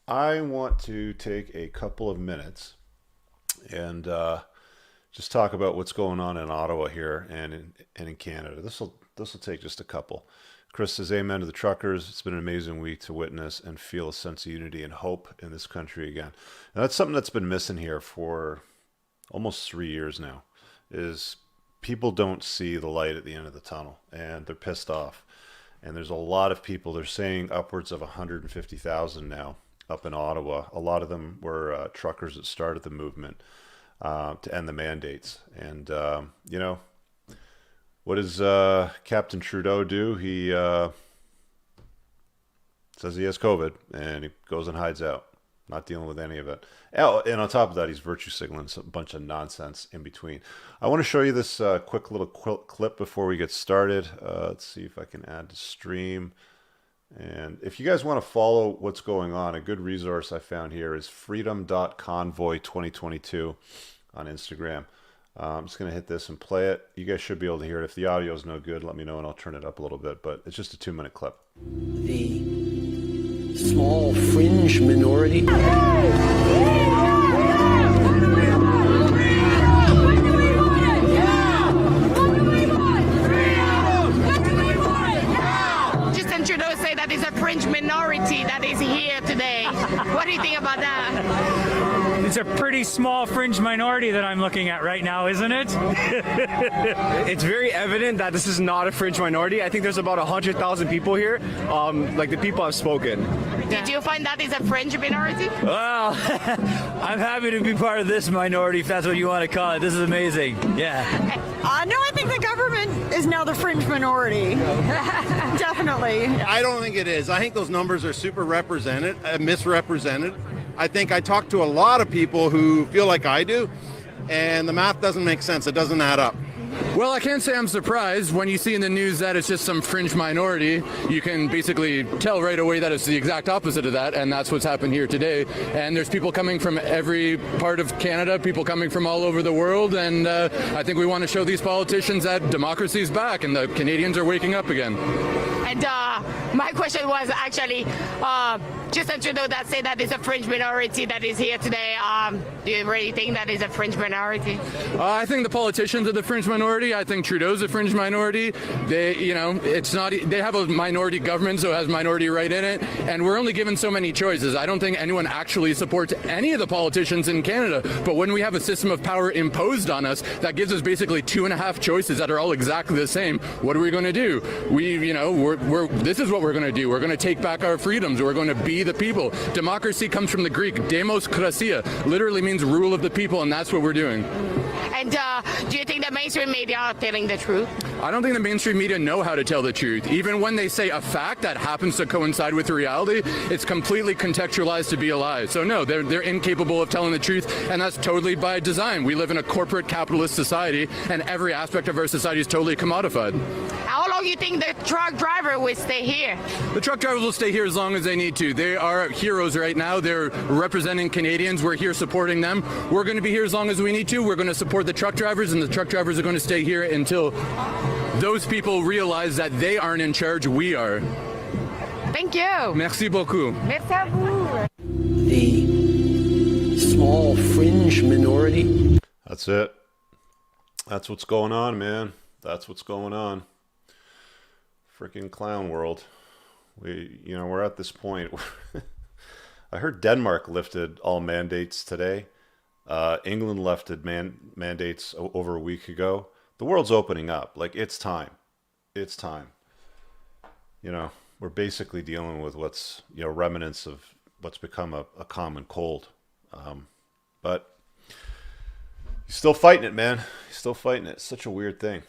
I want to take a couple of minutes and just talk about what's going on in Ottawa here and in Canada. This will take just a couple. Chris says, "Amen to the truckers. It's been an amazing week to witness and feel a sense of unity and hope in this country again." And that's something that's been missing here for almost 3 years now. Is people don't see the light at the end of the tunnel, and they're pissed off. And there's a lot of people. They're saying upwards of 150,000 now up in Ottawa. A lot of them were truckers that started the movement to end the mandates. And what does Captain Trudeau do? He says he has COVID, and he goes and hides out, not dealing with any of it. Oh, and on top of that, he's virtue signaling a bunch of nonsense in between. I want to show you this quick little clip before we get started. Let's see if I can add to stream. And if you guys want to follow what's going on, a good resource I found here is freedom.convoy2022 on Instagram. I'm just going to hit this and play it. You guys should be able to hear it. If the audio is no good, let me know and I'll turn it up a little bit. But it's just a 2-minute clip. The small fringe minority. Justin Trudeau say that is a fringe minority that is here today. What do you think about that? It's a pretty small fringe minority that I'm looking at right now, isn't it? It's very evident that this is not a fringe minority. I think there's about 100,000 people here. Like the people have spoken. Did you find that is a fringe minority? Well, I'm happy to be part of this minority, if that's what you want to call it. This is amazing. Yeah. No, I think the government is now the fringe minority. Definitely. I don't think it is. I think those numbers are super represented, misrepresented. I think I talk to a lot of people who feel like I do, and the math doesn't make sense. It doesn't add up. Well, I can't say I'm surprised. When you see in the news that it's just some fringe minority, you can basically tell right away that it's the exact opposite of that, and that's what's happened here today. And there's people coming from every part of Canada, people coming from all over the world, and I think we want to show these politicians that democracy's back and the Canadians are waking up again. And my question was actually, Justin Trudeau that say that is a fringe minority that is here today. Do you really think that is a fringe minority? I think the politicians are the fringe minority. I think Trudeau's a fringe minority. It's not. They have a minority government, so it has minority right in it. And we're only given so many choices. I don't think anyone actually supports any of the politicians in Canada. But when we have a system of power imposed on us that gives us basically 2.5 choices that are all exactly the same, what are we going to do? This is what we're going to do. We're going to take back our freedoms. We're going to be the people. Democracy comes from the Greek. Demos krasia literally means rule of the people, and that's what we're doing. And do you think the mainstream media are telling the truth? I don't think the mainstream media know how to tell the truth. Even when they say a fact that happens to coincide with reality, it's completely contextualized to be a lie. So no, they're incapable of telling the truth, and that's totally by design. We live in a corporate capitalist society, and every aspect of our society is totally commodified. How long do you think the truck driver will stay here? The truck drivers will stay here as long as they need to. They are heroes right now. They're representing Canadians. We're here supporting them. We're going to be here as long as we need to. We're going to support the truck drivers, and the truck drivers are going to stay here until those people realize that they aren't in charge, we are. Thank you. Merci beaucoup. Merci à vous. The small fringe minority. That's it. That's what's going on, man. That's what's going on. Freaking clown world. We're at this point. I heard Denmark lifted all mandates today. England lifted mandates over a week ago. The world's opening up. Like, it's time. It's time. We're basically dealing with what's, remnants of what's become a common cold. But he's still fighting it, man. He's still fighting it. It's such a weird thing.